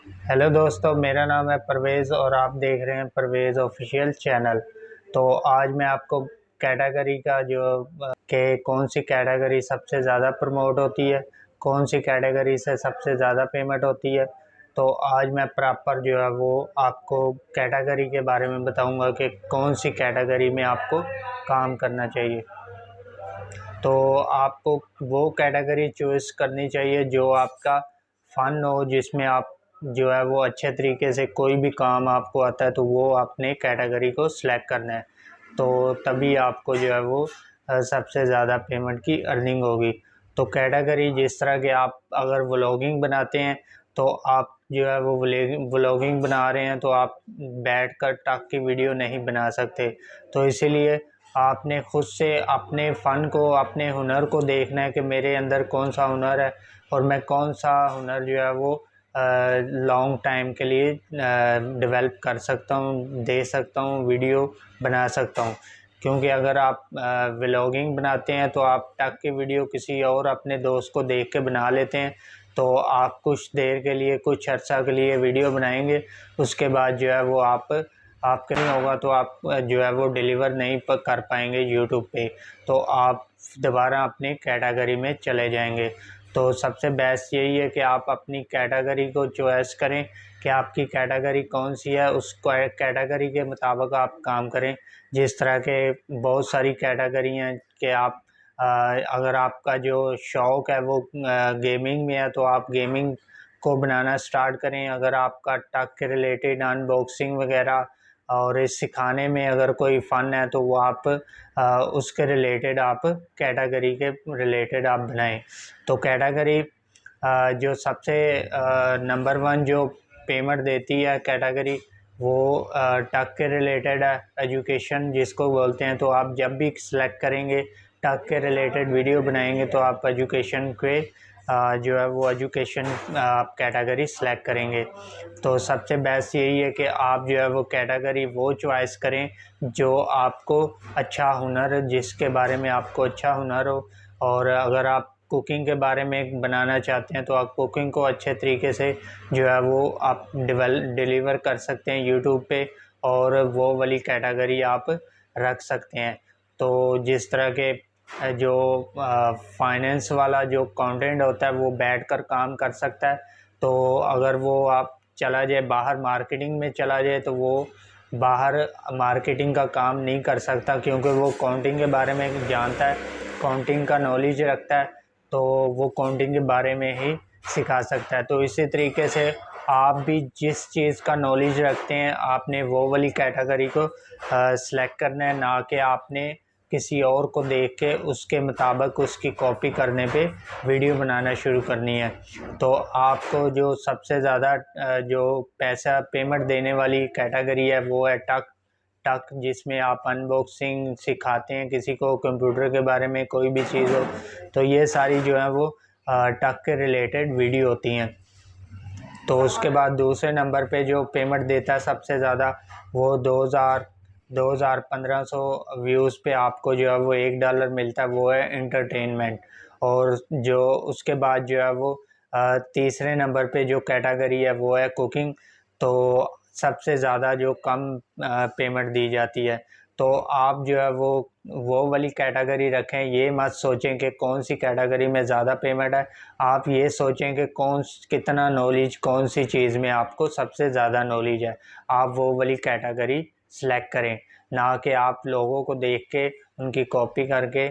Hello दोस्तों, मेरा नाम है परवेज़ और आप देख रहे हैं परवेज़ ऑफिशियल चैनल। तो आज मैं आपको कैटेगरी का कि कौन सी कैटेगरी सबसे ज़्यादा प्रमोट होती है, कौन सी कैटेगरी से सबसे ज़्यादा पेमेंट होती है। तो आज मैं प्रॉपर वो आपको कैटेगरी के बारे में बताऊंगा कि कौन सी कैटेगरी में आपको काम करना चाहिए। तो आपको वो कैटेगरी चूज़ करनी चाहिए जो आपका फ़न हो, जिसमें आप वो अच्छे तरीके से कोई भी काम आपको आता है, तो वो आपने कैटेगरी को सिलेक्ट करना है। तो तभी आपको सबसे ज़्यादा पेमेंट की अर्निंग होगी। तो कैटेगरी जिस तरह के आप अगर व्लॉगिंग बनाते हैं, तो आप वो व्लॉगिंग बना रहे हैं, तो आप बैठकर टक की वीडियो नहीं बना सकते। तो इसीलिए आपने खुद से अपने फ़न को, अपने हुनर को देखना है कि मेरे अंदर कौन सा हुनर है और मैं कौन सा हुनर लॉन्ग टाइम के लिए डेवलप कर सकता हूँ, दे सकता हूँ, वीडियो बना सकता हूँ। क्योंकि अगर आप व्लॉगिंग बनाते हैं तो आप टक की वीडियो किसी और अपने दोस्त को देख के बना लेते हैं, तो आप कुछ देर के लिए, कुछ अर्सा के लिए वीडियो बनाएंगे, उसके बाद वो आपके नहीं होगा, तो आप वो डिलीवर नहीं कर पाएंगे यूट्यूब पे, तो आप दोबारा अपनी कैटेगरी में चले जाएंगे। तो सबसे बेस्ट यही है कि आप अपनी कैटेगरी को चॉइस करें कि आपकी कैटेगरी कौन सी है, उस कैटेगरी के मुताबिक आप काम करें। जिस तरह के बहुत सारी कैटेगरी हैं कि आप अगर आपका जो शौक़ है वो गेमिंग में है, तो आप गेमिंग को बनाना स्टार्ट करें। अगर आपका टक के रिलेटेड अनबॉक्सिंग वगैरह और इस सिखाने में अगर कोई फ़न है, तो वो आप उसके रिलेटेड आप कैटेगरी के रिलेटेड आप बनाएं। तो कैटेगरी जो सबसे नंबर वन जो पेमेंट देती है कैटेगरी, वो टक के रिलेटेड है, एजुकेशन जिसको बोलते हैं। तो आप जब भी सिलेक्ट करेंगे टक के रिलेटेड वीडियो बनाएंगे, तो आप एजुकेशन के वो एजुकेशन आप कैटेगरी सिलेक्ट करेंगे। तो सबसे बेस्ट यही है कि आप वो कैटेगरी वो चॉइस करें जो आपको अच्छा हुनर, जिसके बारे में आपको अच्छा हुनर हो। और अगर आप कुकिंग के बारे में बनाना चाहते हैं, तो आप कुकिंग को अच्छे तरीके से वो आप डिलीवर कर सकते हैं यूट्यूब पे, और वो वाली कैटेगरी आप रख सकते हैं। तो जिस तरह के जो फाइनेंस वाला जो कंटेंट होता है, वो बैठकर काम कर सकता है। तो अगर वो आप चला जाए बाहर मार्केटिंग में चला जाए, तो वो बाहर मार्केटिंग का काम नहीं कर सकता, क्योंकि वो काउंटिंग के बारे में जानता है, काउंटिंग का नॉलेज रखता है, तो वो काउंटिंग के बारे में ही सिखा सकता है। तो इसी तरीके से आप भी जिस चीज़ का नॉलेज रखते हैं, आपने वो वाली कैटेगरी को सिलेक्ट करना है, ना कि आपने किसी और को देख के उसके मुताबिक उसकी कॉपी करने पे वीडियो बनाना शुरू करनी है। तो आपको जो सबसे ज़्यादा जो पैसा पेमेंट देने वाली कैटेगरी है, वो है टक टक जिसमें आप अनबॉक्सिंग सिखाते हैं किसी को, कंप्यूटर के बारे में कोई भी चीज़ हो, तो ये सारी वो टक के रिलेटेड वीडियो होती हैं। तो उसके बाद दूसरे नंबर पे जो पेमेंट देता है सबसे ज़्यादा, वो 1500 व्यूज़ पे आपको वो $1 मिलता है, वो है एंटरटेनमेंट। और जो उसके बाद वो तीसरे नंबर पे जो कैटेगरी है, वो है कुकिंग। तो सबसे ज़्यादा जो कम पेमेंट दी जाती है। तो आप वो वाली कैटेगरी रखें, ये मत सोचें कि कौन सी कैटेगरी में ज़्यादा पेमेंट है। आप ये सोचें कि कितना नॉलेज, कौन सी चीज़ में आपको सबसे ज़्यादा नॉलेज है, आप वो वाली कैटेगरी सेलेक्ट करें। ना कि आप लोगों को देख के उनकी कॉपी करके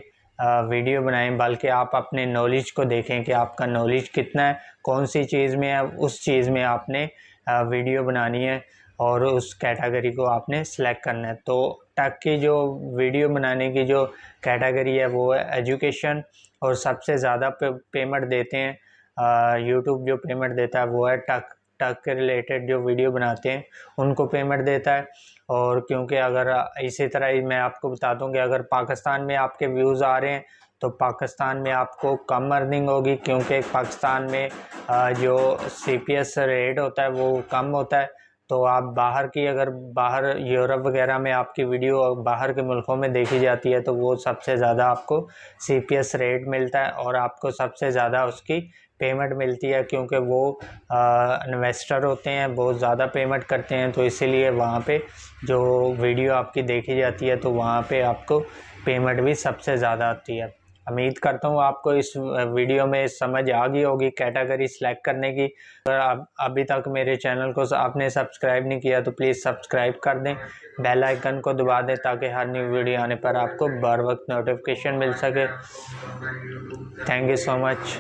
वीडियो बनाएं, बल्कि आप अपने नॉलेज को देखें कि आपका नॉलेज कितना है, कौन सी चीज़ में है, उस चीज़ में आपने वीडियो बनानी है और उस कैटेगरी को आपने सेलेक्ट करना है। तो टक की जो वीडियो बनाने की जो कैटेगरी है, वो है एजुकेशन। और सबसे ज़्यादा पेमेंट देते हैं, यूट्यूब जो पेमेंट देता है वो है टक टक के रिलेटेड जो वीडियो बनाते हैं उनको पेमेंट देता है। और क्योंकि अगर इसी तरह ही मैं आपको बता दूं कि अगर पाकिस्तान में आपके व्यूज़ आ रहे हैं, तो पाकिस्तान में आपको कम अर्निंग होगी, क्योंकि पाकिस्तान में जो CPS रेट होता है वो कम होता है। तो आप अगर बाहर यूरोप वगैरह में आपकी वीडियो बाहर के मुल्कों में देखी जाती है, तो वो सबसे ज़्यादा आपको CPS रेट मिलता है और आपको सबसे ज़्यादा उसकी पेमेंट मिलती है, क्योंकि वो इन्वेस्टर होते हैं, बहुत ज़्यादा पेमेंट करते हैं, तो इसीलिए वहाँ पे जो वीडियो आपकी देखी जाती है तो वहाँ पे आपको पेमेंट भी सबसे ज़्यादा आती है। उम्मीद करता हूँ आपको इस वीडियो में समझ आ गई होगी कैटेगरी सिलेक्ट करने की। अगर आप अभी तक मेरे चैनल को आपने सब्सक्राइब नहीं किया तो प्लीज़ सब्सक्राइब कर दें, बेल आइकन को दबा दें ताकि हर न्यू वीडियो आने पर आपको बर वक्त नोटिफिकेशन मिल सके। Thank you so much.